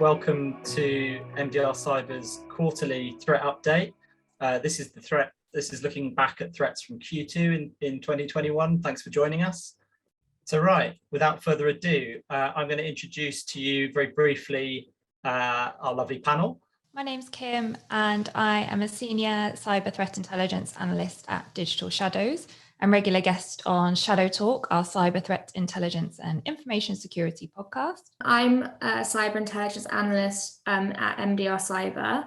welcome to MDR Cyber's quarterly threat update. This is looking back at threats from Q2 in 2021. Thanks for joining us. So right, without further ado, I'm going to introduce to you very briefly our lovely panel. My name's Kim and I am a senior cyber threat intelligence analyst at Digital Shadows and regular guest on Shadow Talk, our cyber threat intelligence and information security podcast. I'm a cyber intelligence analyst at MDR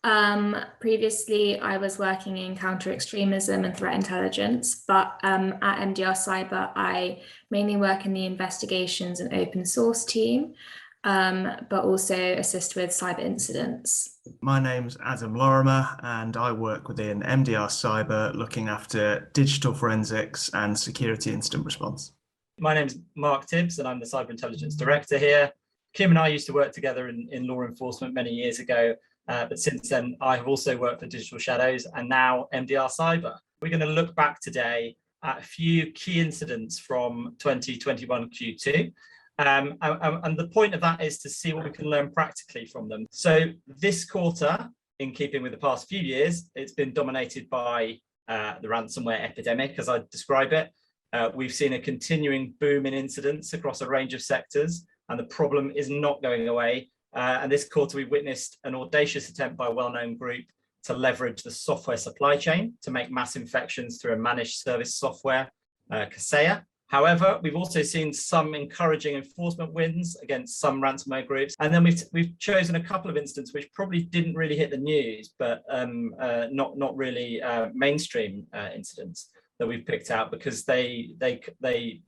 Cyber. Previously, I was working in counter-extremism and threat intelligence, but at MDR Cyber, I mainly work in the investigations and open source team, but also assist with cyber incidents. My name's Lorimer and I work within MDR Cyber looking after digital forensics and security incident response. My name's Mark Tibbs and I'm the Cyber Intelligence Director here. Kim and I used to work together in law enforcement many years ago, but since then I have also worked for Digital Shadows and now MDR Cyber. We're going to look back today at a few key incidents from 2021 Q2. And the point of that is to see what we can learn practically from them. So this quarter, in keeping with the past few years, it's been dominated by the ransomware epidemic, as I describe it. We've seen a continuing boom in incidents across a range of sectors, and the problem is not going away. And this quarter, we witnessed an audacious attempt by a well-known group to leverage the software supply chain to make mass infections through a managed service software, Kaseya. However, we've also seen some encouraging enforcement wins against some ransomware groups. And then we've chosen a couple of incidents which probably didn't really hit the news, but not really mainstream incidents that we've picked out because they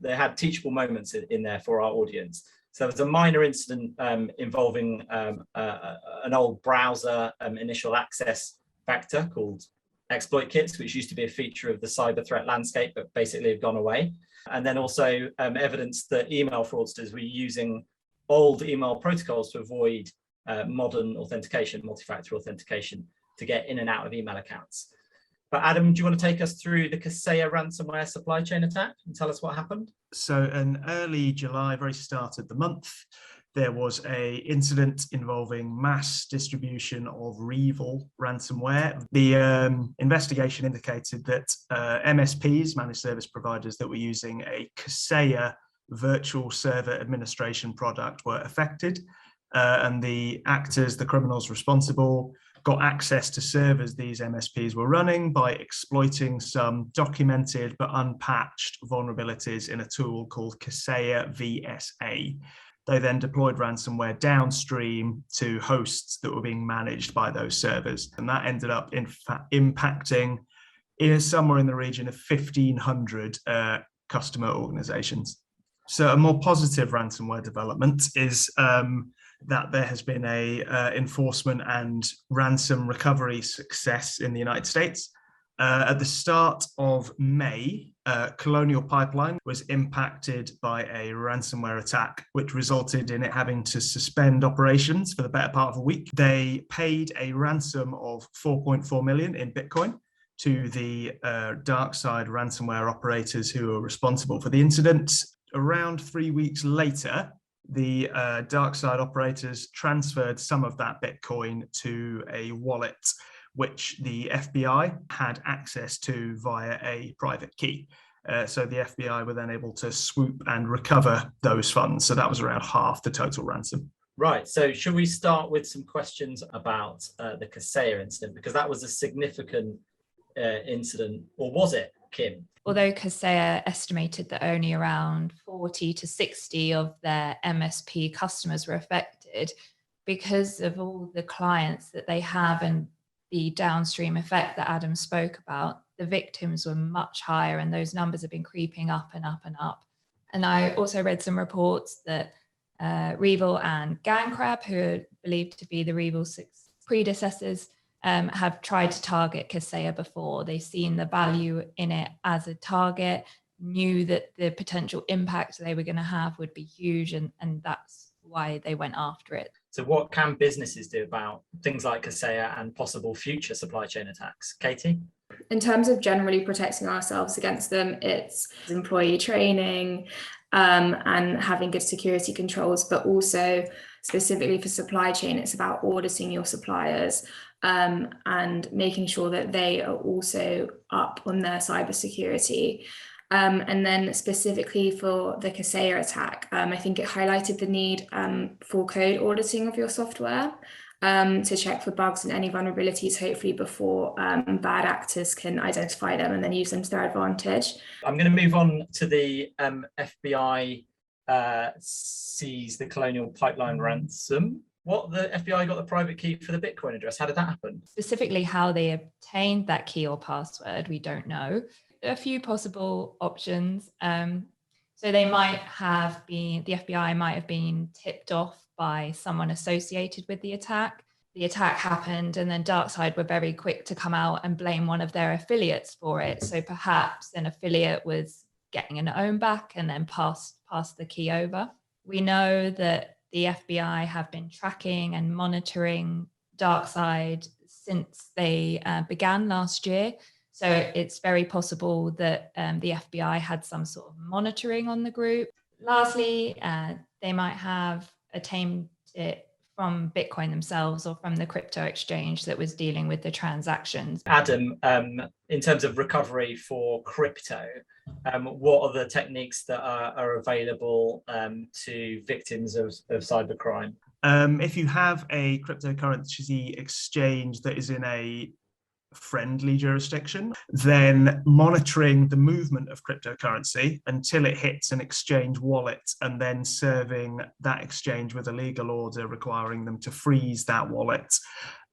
had teachable moments in there for our audience. So there's a minor incident involving an old browser initial access factor called exploit kits, which used to be a feature of the cyber threat landscape, but basically have gone away. And then also evidence that email fraudsters were using old email protocols to avoid modern authentication, multi-factor authentication, to get in and out of email accounts. But Adam, do you want to take us through the Kaseya ransomware supply chain attack and tell us what happened? So in early July, very start of the month, there was an incident involving mass distribution of REvil ransomware. The investigation indicated that MSPs, managed service providers that were using a Kaseya virtual server administration product were affected. And the actors, the criminals responsible, got access to servers these MSPs were running by exploiting some documented but unpatched vulnerabilities in a tool called Kaseya VSA. They then deployed ransomware downstream to hosts that were being managed by those servers. And that ended up impacting somewhere in the region of 1,500 customer organizations. So a more positive ransomware development is that there has been a enforcement and ransom recovery success in the United States. At the start of May, Colonial Pipeline was impacted by a ransomware attack, which resulted in it having to suspend operations for the better part of a week. They paid a ransom of 4.4 million in Bitcoin to the dark side ransomware operators who were responsible for the incident. Around 3 weeks later, the dark side operators transferred some of that Bitcoin to a wallet which the FBI had access to via a private key. So the FBI were then able to swoop and recover those funds. So that was around half the total ransom. Right, so should we start with some questions about the Kaseya incident? Because that was a significant incident, or was it, Kim? Although Kaseya estimated that only around 40 to 60 of their MSP customers were affected, because of all the clients that they have and the downstream effect that Adam spoke about, the victims were much higher and those numbers have been creeping up and up and up. And I also read some reports that REvil and GangCrab, who are believed to be the REvil's predecessors, have tried to target Kaseya before. They've seen the value in it as a target, knew that the potential impact they were going to have would be huge, and that's why they went after it. So what can businesses do about things like Kaseya and possible future supply chain attacks? Katie? In terms of generally protecting ourselves against them, it's employee training and having good security controls, but also specifically for supply chain, it's about auditing your suppliers and making sure that they are also up on their cybersecurity. And then specifically for the Kaseya attack, I think it highlighted the need for code auditing of your software to check for bugs and any vulnerabilities, hopefully before bad actors can identify them and then use them to their advantage. I'm going to move on to the FBI sees the Colonial Pipeline ransom. What, the FBI got the private key for the Bitcoin address? How did that happen? Specifically how they obtained that key or password, we don't know. A few possible options. So they might have been, the FBI might have been tipped off by someone associated with the attack. The attack happened and then DarkSide were very quick to come out and blame one of their affiliates for it. So perhaps an affiliate was getting an own back and then passed the key over. We know that the FBI have been tracking and monitoring DarkSide since they began last year. So it's very possible that the FBI had some sort of monitoring on the group. Lastly, they might have obtained it from Bitcoin themselves or from the crypto exchange that was dealing with the transactions. Adam, in terms of recovery for crypto, what are the techniques that are available to victims of cybercrime? If you have a cryptocurrency exchange that is in a friendly jurisdiction, then monitoring the movement of cryptocurrency until it hits an exchange wallet and then serving that exchange with a legal order requiring them to freeze that wallet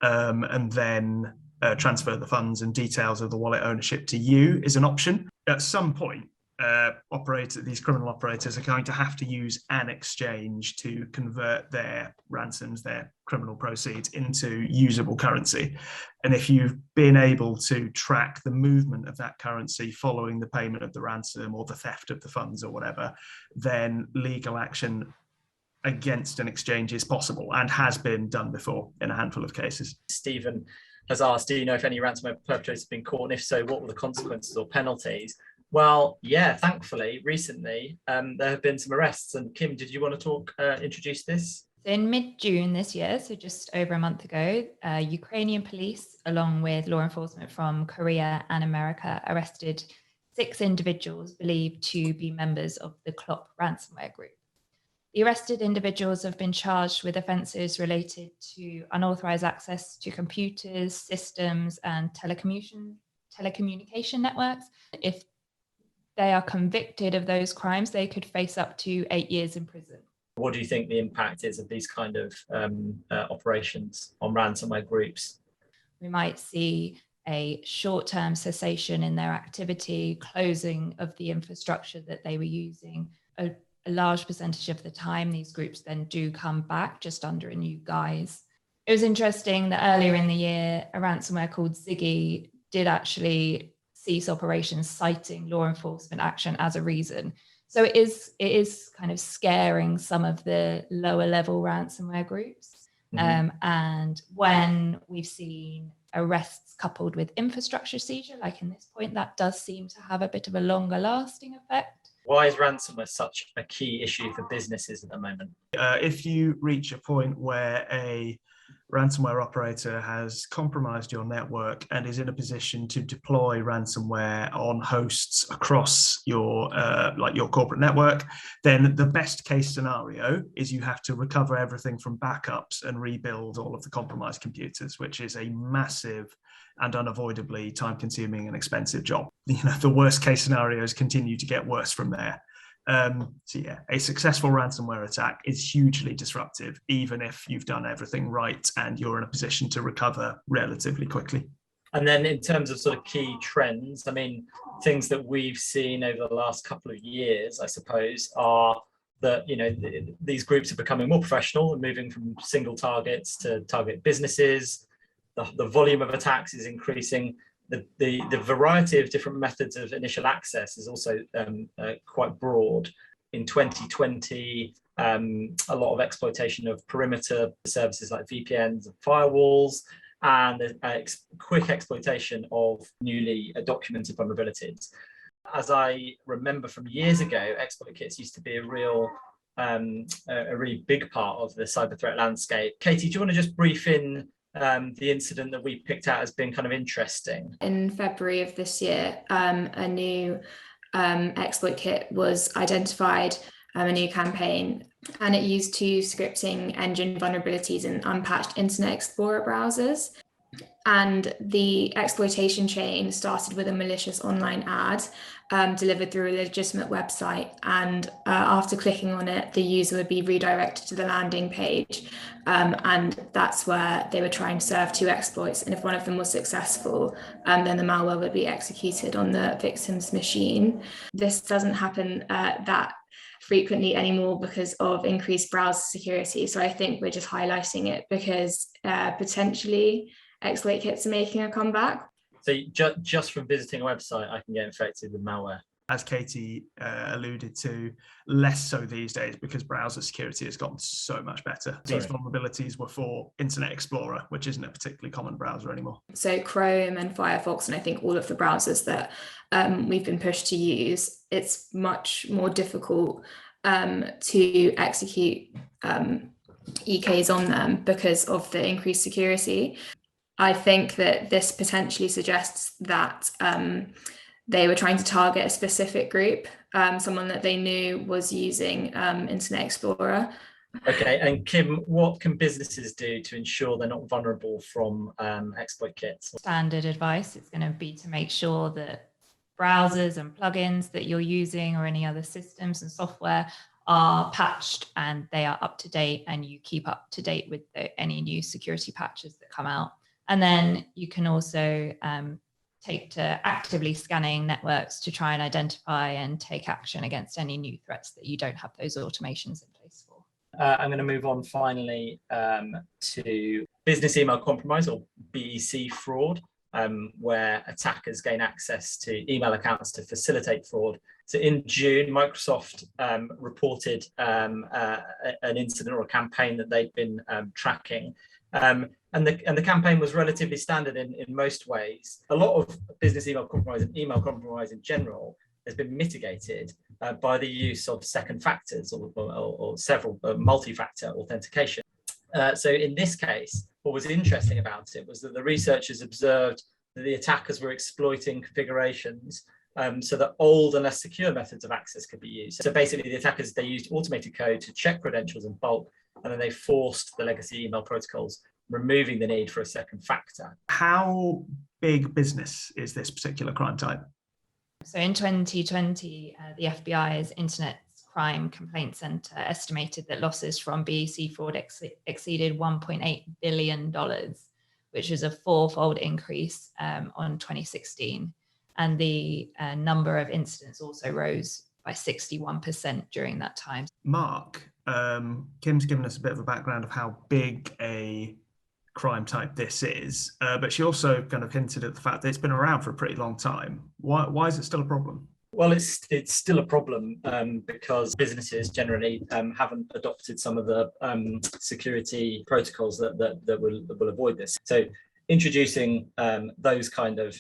and then transfer the funds and details of the wallet ownership to you is an option. At some point, these criminal operators are going to have to use an exchange to convert their ransoms, their criminal proceeds, into usable currency. And if you've been able to track the movement of that currency following the payment of the ransom or the theft of the funds or whatever, then legal action against an exchange is possible and has been done before in a handful of cases. Stephen has asked, do you know if any ransomware perpetrators have been caught? And if so, what were the consequences or penalties? Well, yeah, thankfully, recently, there have been some arrests. And Kim, did you want to introduce this? In mid-June this year, so just over a month ago, Ukrainian police, along with law enforcement from Korea and America, arrested 6 individuals believed to be members of the CLOP ransomware group. The arrested individuals have been charged with offences related to unauthorised access to computers, systems, and telecommunication networks. If they are convicted of those crimes, they could face up to 8 years in prison. What do you think the impact is of these kind of operations on ransomware groups? We might see a short-term cessation in their activity, closing of the infrastructure that they were using. A large percentage of the time, these groups then do come back just under a new guise. It was interesting that earlier in the year, a ransomware called Ziggy did actually cease operations, citing law enforcement action as a reason. So it is kind of scaring some of the lower level ransomware groups. Mm-hmm. And when we've seen arrests coupled with infrastructure seizure, like in this point, that does seem to have a bit of a longer lasting effect. Why is ransomware such a key issue for businesses at the moment? If you reach a point where a ransomware operator has compromised your network and is in a position to deploy ransomware on hosts across your your corporate network, then the best case scenario is you have to recover everything from backups and rebuild all of the compromised computers, which is a massive and unavoidably time-consuming and expensive job. The worst case scenarios continue to get worse from there. So yeah, a successful ransomware attack is hugely disruptive, even if you've done everything right and you're in a position to recover relatively quickly. And then in terms of sort of key trends, I mean, things that we've seen over the last couple of years, I suppose, are that, these groups are becoming more professional and moving from single targets to target businesses. The volume of attacks is increasing. The variety of different methods of initial access is also quite broad. In 2020, a lot of exploitation of perimeter services like VPNs and firewalls, and quick exploitation of newly documented vulnerabilities. As I remember from years ago, exploit kits used to be a real a really big part of the cyber threat landscape. Katie, do you want to just brief in the incident that we picked out as being kind of interesting? In February of this year, a new exploit kit was identified, a new campaign, and it used two scripting engine vulnerabilities in unpatched Internet Explorer browsers. And the exploitation chain started with a malicious online ad delivered through a legitimate website. And after clicking on it, the user would be redirected to the landing page. And that's where they were trying to serve two exploits. And if one of them was successful, then the malware would be executed on the victim's machine. This doesn't happen that frequently anymore because of increased browser security. So I think we're just highlighting it because potentially exploit kits are making a comeback. So just from visiting a website, I can get infected with malware. As Katie alluded to, less so these days because browser security has gotten so much better. These vulnerabilities were for Internet Explorer, which isn't a particularly common browser anymore. So Chrome and Firefox, and I think all of the browsers that we've been pushed to use, it's much more difficult to execute EKs on them because of the increased security. I think that this potentially suggests that they were trying to target a specific group, someone that they knew was using Internet Explorer. Okay, and Kim, what can businesses do to ensure they're not vulnerable from exploit kits? Standard advice is going to be to make sure that browsers and plugins that you're using or any other systems and software are patched and they are up to date, and you keep up to date with any new security patches that come out. And then you can also take to actively scanning networks to try and identify and take action against any new threats that you don't have those automations in place for. I'm going to move on finally to business email compromise, or BEC fraud, where attackers gain access to email accounts to facilitate fraud. So in June, Microsoft reported an incident or a campaign that they'd been tracking. And the campaign was relatively standard in most ways. A lot of business email compromise and email compromise in general has been mitigated by the use of second factors or several multi-factor authentication. So in this case, what was interesting about it was that the researchers observed that the attackers were exploiting configurations so that old and less secure methods of access could be used. So basically the attackers, they used automated code to check credentials in bulk, and then they forced the legacy email protocols, removing the need for a second factor. How big business is this particular crime type? So in 2020, the FBI's Internet Crime Complaint Center estimated that losses from BEC fraud exceeded $1.8 billion, which is a fourfold increase on 2016. And the number of incidents also rose by 61% during that time. Mark, Kim's given us a bit of a background of how big a crime type this is, but she also kind of hinted at the fact that it's been around for a pretty long time. Why is it still a problem? Well, it's still a problem because businesses generally haven't adopted some of the security protocols that will avoid this. So introducing those kind of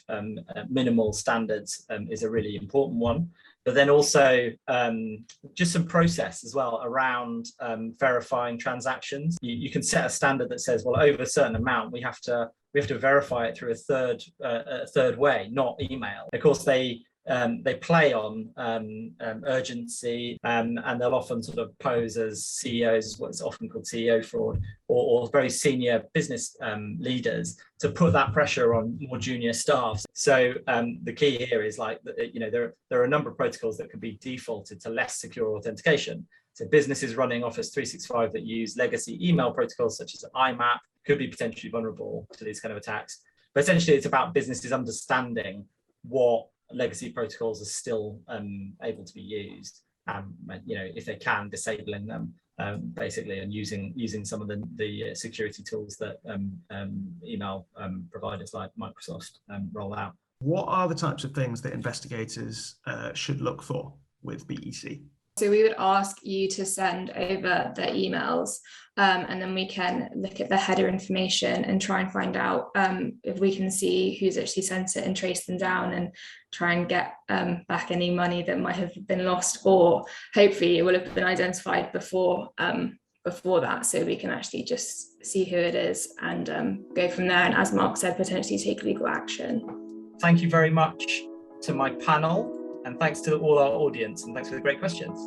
minimal standards is a really important one. But then also just some process as well around verifying transactions. You can set a standard that says, well, over a certain amount, we have to verify it through a third way, not email. Of course, they play on urgency, and they'll often sort of pose as CEOs, what's often called CEO fraud, or very senior business leaders to put that pressure on more junior staff. So the key here is there are a number of protocols that can be defaulted to less secure authentication. So businesses running Office 365 that use legacy email protocols such as IMAP could be potentially vulnerable to these kind of attacks. But essentially, it's about businesses understanding what legacy protocols are still able to be used, if they can, disabling them basically, and using some of the security tools that email providers like Microsoft roll out. What are the types of things that investigators should look for with BEC? So we would ask you to send over the emails, and then we can look at the header information and try and find out if we can see who's actually sent it and trace them down and try and get back any money that might have been lost, or hopefully it will have been identified before that, so we can actually just see who it is and go from there. And as Mark said, potentially take legal action. Thank you very much to my panel, and thanks to all our audience, and thanks for the great questions.